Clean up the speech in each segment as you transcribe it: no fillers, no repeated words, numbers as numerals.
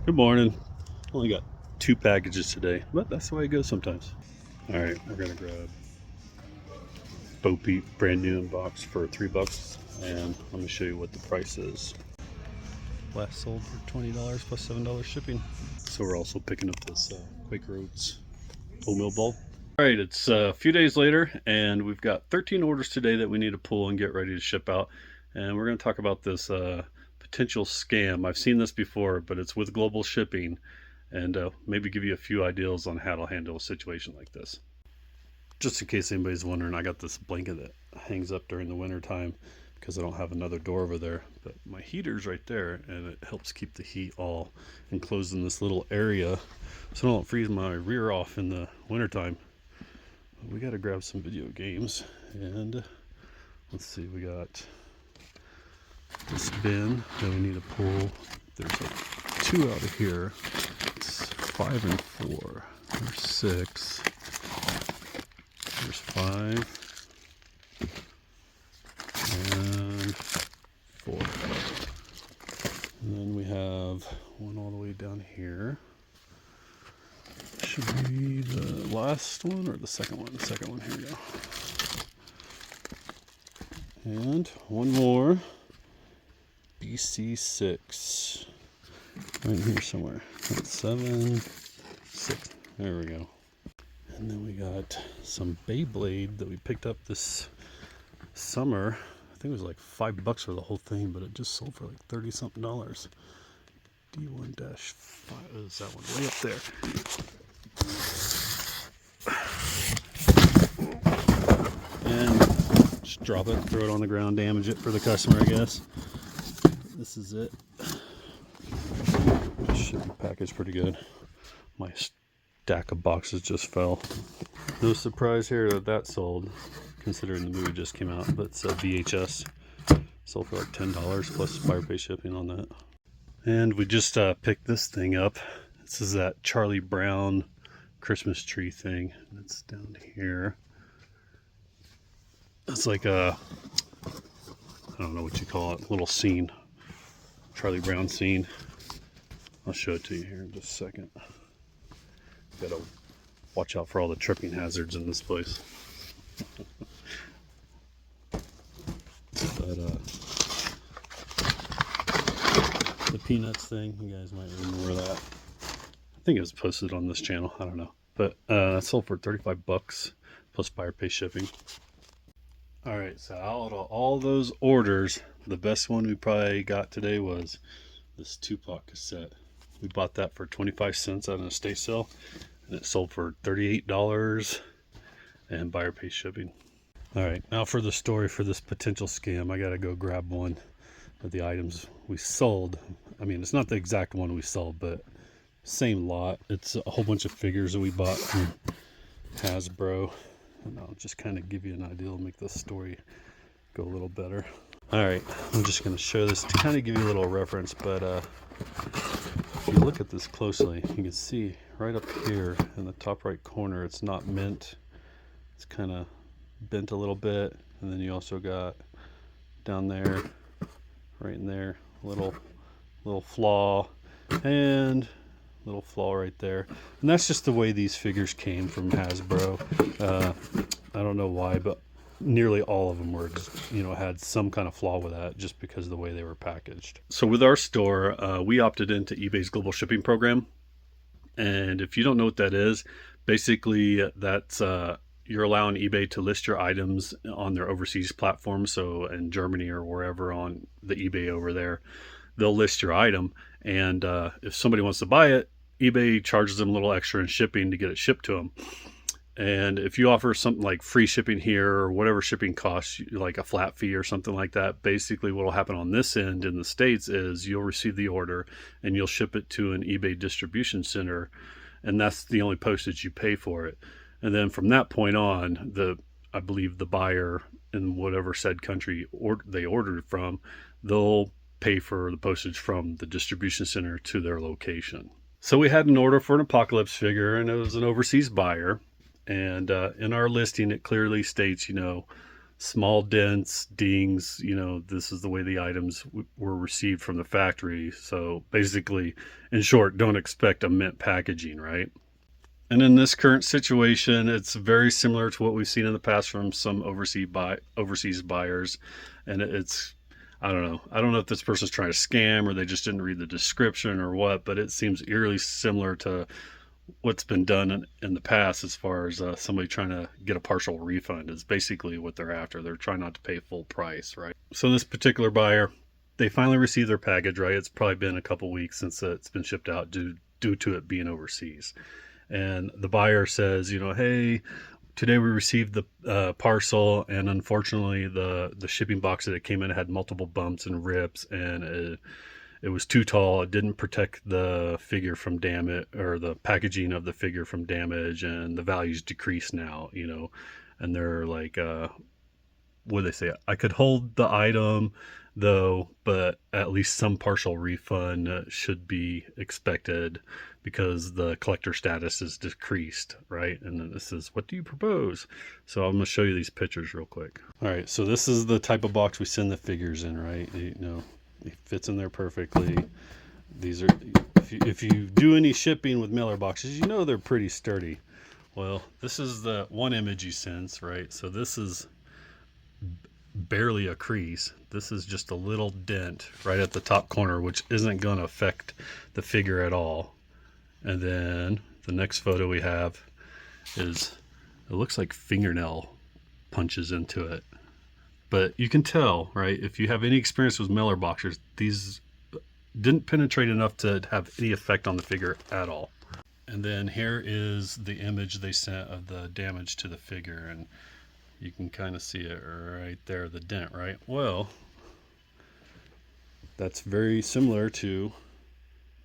Good morning. Only got 2 packages today, but that's the way it goes sometimes. All right, we're gonna grab Bo Peep brand new in box for $3, and let me show you what the price is. Last sold for $20 plus $7 shipping. So we're also picking up this Quaker Oats oatmeal bowl. All right, it's a few days later, and we've got 13 orders today that we need to pull and get ready to ship out. And we're going to talk about this potential scam. I've seen this before, but it's with global shipping, and maybe give you a few ideas on how to handle a situation like this. Just in case anybody's wondering, I got this blanket that hangs up during the winter time because I don't have another door over there, but my heater's right there, and it helps keep the heat all enclosed in this little area so I don't freeze my rear off in the wintertime. We got to grab some video games, and let's see, we got this bin that we need to pull. There's like 2 out of here. It's 5 and 4. There's 6. There's 5 and 4. And then we have one all the way down here. Should be the last one or the second one? The second one, here we go. And one more. BC6. Right here somewhere. That's 7, 6. There we go. And then we got some Beyblade that we picked up this summer. I think it was like $5 for the whole thing, but it just sold for like 30 something dollars. D1-5 is that one way up there. And just drop it, throw it on the ground, damage it for the customer, I guess. This is it. Should be packaged pretty good. My stack of boxes just fell. No surprise here that that sold, considering the movie just came out, but it's a VHS. Sold for like $10 plus FirePay shipping on that. And we just picked this thing up. This is that Charlie Brown Christmas tree thing. It's down here. It's like a, I don't know what you call it, little scene. Charlie Brown scene. I'll show it to you here in just a second. Gotta watch out for all the tripping hazards in this place. But the Peanuts thing, you guys might remember that. I think it was posted on this channel, I don't know. But that sold for $35 plus FirePay shipping. Alright, so out of all those orders, the best one we probably got today was this Tupac cassette. We bought that for 25 cents at an estate sale, and it sold for $38 and FirePay shipping. Alright, now for the story for this potential scam. I gotta go grab one of the items we sold. I mean, it's not the exact one we sold, but same lot. It's a whole bunch of figures that we bought from Hasbro. And I'll just kind of give you an idea, make this story go a little better. Alright, I'm just going to show this to kind of give you a little reference, but if you look at this closely, you can see right up here in the top right corner, it's not mint. It's kind of bent a little bit, and then you also got down there, right in there, little flaw, and little flaw right there. And that's just the way these figures came from Hasbro. I don't know why, but nearly all of them were, had some kind of flaw with that just because of the way they were packaged. So with our store, we opted into eBay's global shipping program. And if you don't know what that is, basically that's you're allowing eBay to list your items on their overseas platform. So in Germany or wherever on the eBay over there, they'll list your item, and if somebody wants to buy it, eBay charges them a little extra in shipping to get it shipped to them. And if you offer something like free shipping here or whatever shipping costs, like a flat fee or something like that, basically what will happen on this end in the States is you'll receive the order and you'll ship it to an eBay distribution center, and that's the only postage you pay for it. And then from that point on, I believe the buyer in whatever said country they ordered from, they'll pay for the postage from the distribution center to their location. So we had an order for an Apocalypse figure, and it was an overseas buyer. And in our listing, it clearly states, small dents, dings, this is the way the items were received from the factory. So basically, in short, don't expect a mint packaging, right? And in this current situation, it's very similar to what we've seen in the past from some overseas buyers. And it's, I don't know. I don't know if this person's trying to scam or they just didn't read the description or what, but it seems eerily similar to what's been done in the past as far as somebody trying to get a partial refund is basically what they're after. They're trying not to pay full price, right? So this particular buyer, they finally received their package, right? It's probably been a couple weeks since it's been shipped out due to it being overseas. And the buyer says, hey, today we received the parcel, and unfortunately the shipping box that it came in had multiple bumps and rips, and it was too tall. It didn't protect the figure from damage, or the packaging of the figure from damage, and the value's decreased now, and they're like, what do they say? I could hold the item though, but at least some partial refund should be expected because the collector status is decreased, right? And then this is, what do you propose? So I'm going to show you these pictures real quick. All right, so this is the type of box we send the figures in, right? It fits in there perfectly. These are, if you do any shipping with mailer boxes, they're pretty sturdy. Well, this is the one image you send, right? So this is barely a crease. This is just a little dent right at the top corner, which isn't going to affect the figure at all. And then the next photo we have is, it looks like fingernail punches into it. But you can tell, right, if you have any experience with mailer boxers, these didn't penetrate enough to have any effect on the figure at all. And then here is the image they sent of the damage to the figure, and you can kind of see it right there, the dent, right? Well, that's very similar to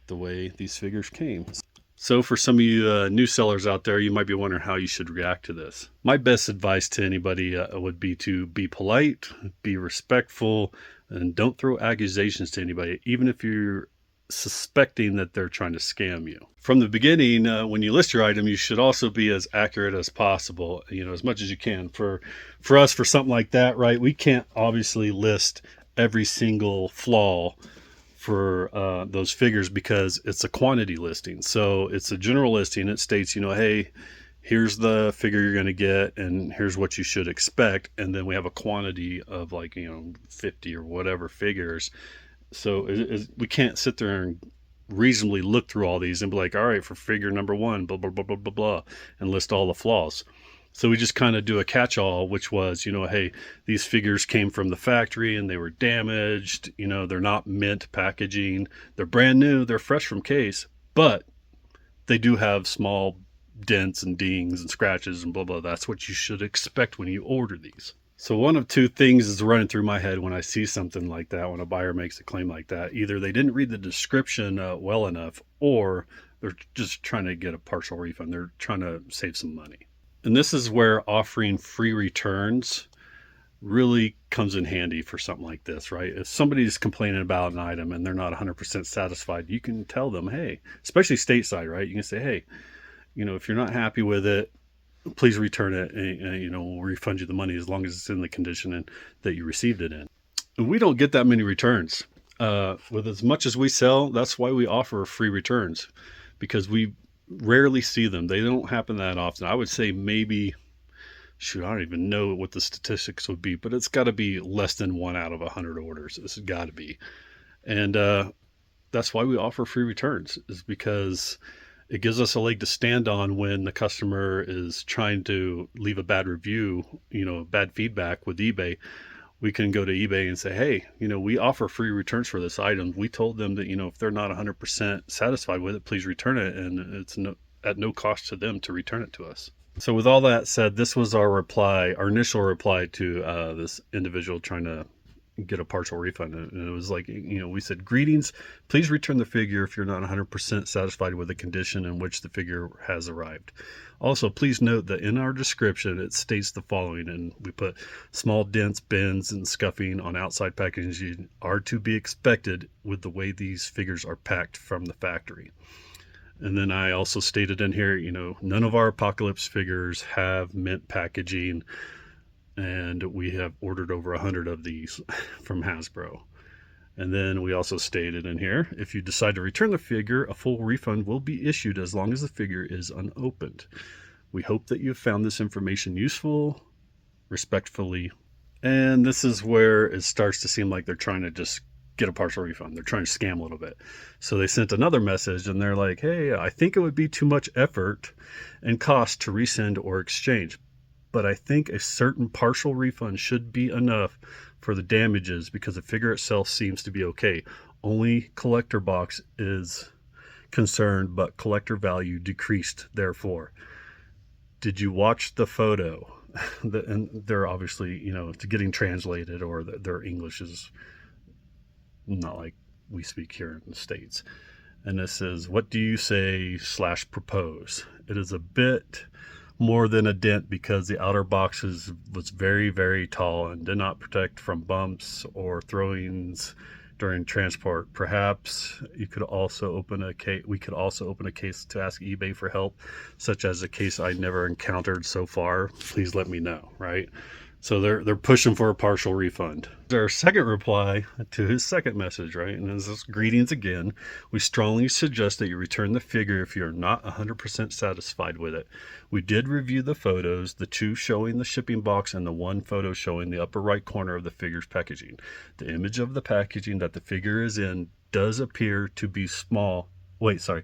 the way these figures came. So for some of you new sellers out there, you might be wondering how you should react to this. My best advice to anybody would be to be polite, be respectful, and don't throw accusations to anybody, even if you're suspecting that they're trying to scam you. From the beginning, when you list your item, you should also be as accurate as possible, as much as you can. For us, for something like that, right, we can't obviously list every single flaw for those figures because it's a quantity listing. So it's a general listing. It states, hey, here's the figure you're going to get and here's what you should expect. And then we have a quantity of 50 or whatever figures. So we can't sit there and reasonably look through all these and be like, all right, for figure number 1, blah, blah, blah, blah, blah, blah, and list all the flaws. So we just kind of do a catch-all, which was, hey, these figures came from the factory and they were damaged. They're not mint packaging. They're brand new. They're fresh from case, but they do have small dents and dings and scratches and blah, blah. That's what you should expect when you order these. So one of two things is running through my head when I see something like that, when a buyer makes a claim like that. Either they didn't read the description well enough, or they're just trying to get a partial refund. They're trying to save some money. And this is where offering free returns really comes in handy for something like this, right? If somebody's complaining about an item and they're not 100% satisfied, you can tell them, hey, especially stateside, right? You can say, hey, if you're not happy with it, please return it, and we'll refund you the money as long as it's in the condition that you received it in. And we don't get that many returns. With as much as we sell, that's why we offer free returns, because we rarely see them. They don't happen that often. I would say maybe, I don't even know what the statistics would be, but it's got to be less than 1 out of 100 orders. This has got to be. And that's why we offer free returns, is because it gives us a leg to stand on when the customer is trying to leave a bad review, bad feedback with eBay. We can go to eBay and say, hey, we offer free returns for this item. We told them that, if they're not 100% satisfied with it, please return it. And it's at no cost to them to return it to us. So with all that said, this was our initial reply to this individual trying to get a partial refund. And it was like, we said, greetings, please return the figure if you're not 100% satisfied with the condition in which the figure has arrived. Also, please note that in our description, it states the following, and we put small dents, bends, and scuffing on outside packaging are to be expected with the way these figures are packed from the factory. And then I also stated in here, none of our apocalypse figures have mint packaging. and we have ordered over 100 of these from Hasbro. And then we also stated in here, if you decide to return the figure, a full refund will be issued as long as the figure is unopened. We hope that you have found this information useful. Respectfully. And this is where it starts to seem like they're trying to just get a partial refund. They're trying to scam a little bit. So they sent another message and they're like, hey, I think it would be too much effort and cost to resend or exchange, but I think a certain partial refund should be enough for the damages because the figure itself seems to be okay. Only collector box is concerned, but collector value decreased therefore. Did you watch the photo? And they're obviously, it's getting translated, or their English is not like we speak here in the States. And this is, what do you say / propose? It is a bit more than a dent because the outer box was very, very tall and did not protect from bumps or throwings during transport. Perhaps you could also open a case. We could also open a case to ask eBay for help, such as a case I never encountered so far. Please let me know. Right. So they're pushing for a partial refund. Our second reply to his second message, right? And this is, greetings again. We strongly suggest that you return the figure if you're not 100% satisfied with it. We did review the photos, the 2 showing the shipping box and the 1 photo showing the upper right corner of the figure's packaging. The image of the packaging that the figure is in does appear to be small. The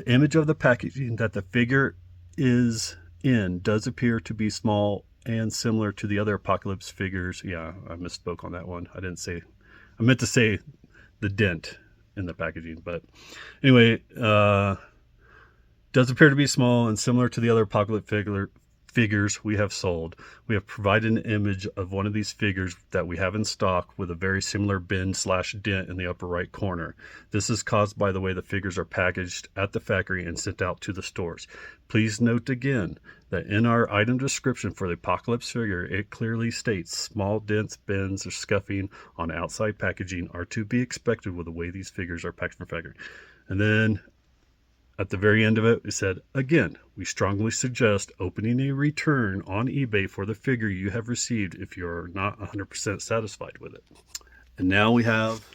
image of the packaging that the figure is in does appear to be small and similar to the other Apocalypse figures. Yeah, I misspoke on that one. I meant to say the dent in the packaging, but anyway, does appear to be small and similar to the other Apocalypse figures we have sold. We have provided an image of one of these figures that we have in stock with a very similar bend / dent in the upper right corner. This is caused by the way the figures are packaged at the factory and sent out to the stores. Please note again that in our item description for the Apocalypse figure, it clearly states small dents, bends, or scuffing on outside packaging are to be expected with the way these figures are packaged from factory. And then at the very end of it, it said, again, we strongly suggest opening a return on eBay for the figure you have received if you're not 100% satisfied with it. And now we have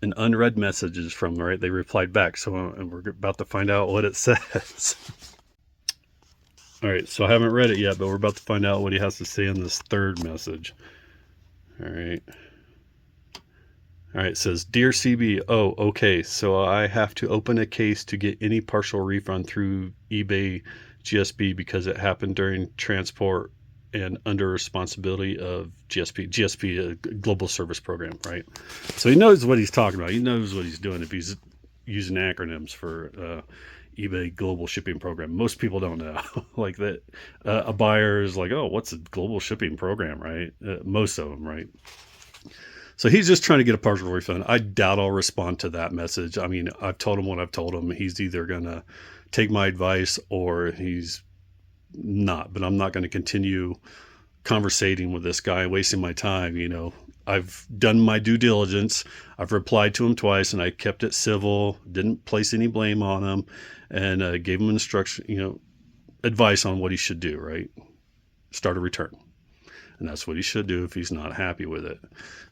an unread messages from, right? They replied back. So and we're about to find out what it says. All right, so I haven't read it yet, but we're about to find out what he has to say in this third message. All right. All right, it says, Dear CB, oh, okay, so I have to open a case to get any partial refund through eBay GSP because it happened during transport and under responsibility of GSP, a global service program, right? So he knows what he's talking about. He knows what he's doing if he's using acronyms for eBay global shipping program. Most people don't know like that. A buyer is like, oh, what's a global shipping program, right? Most of them, right? So he's just trying to get a partial refund. I doubt I'll respond to that message. I mean, I've told him what I've told him. He's either going to take my advice or he's not. But I'm not going to continue conversating with this guy, wasting my time. I've done my due diligence. I've replied to him twice and I kept it civil, didn't place any blame on him, and gave him instruction, advice on what he should do, right? Start a return. And that's what he should do if he's not happy with it.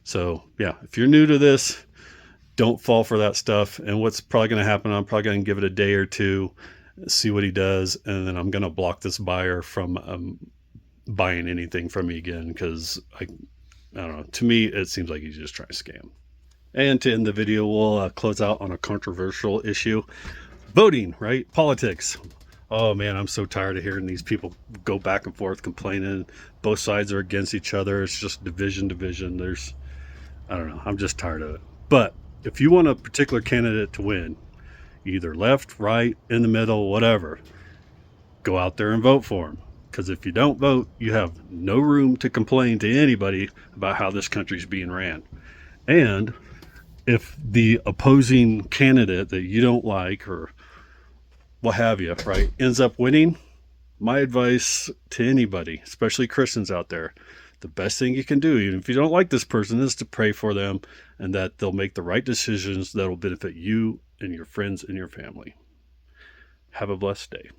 So yeah, if you're new to this, don't fall for that stuff. And what's probably going to happen, I'm probably going to give it a day or two, see what he does. And then I'm going to block this buyer from buying anything from me again. Because I don't know, to me, it seems like he's just trying to scam. And to end the video, we'll close out on a controversial issue. Voting, right? Politics. Oh man, I'm so tired of hearing these people go back and forth complaining. Both sides are against each other. It's just division. I don't know. I'm just tired of it. But if you want a particular candidate to win, either left, right, in the middle, whatever, go out there and vote for them. Because if you don't vote, you have no room to complain to anybody about how this country's being ran. And if the opposing candidate that you don't like or what have you, right, ends up winning, my advice to anybody, especially Christians out there, the best thing you can do, even if you don't like this person, is to pray for them and that they'll make the right decisions that will benefit you and your friends and your family. Have a blessed day.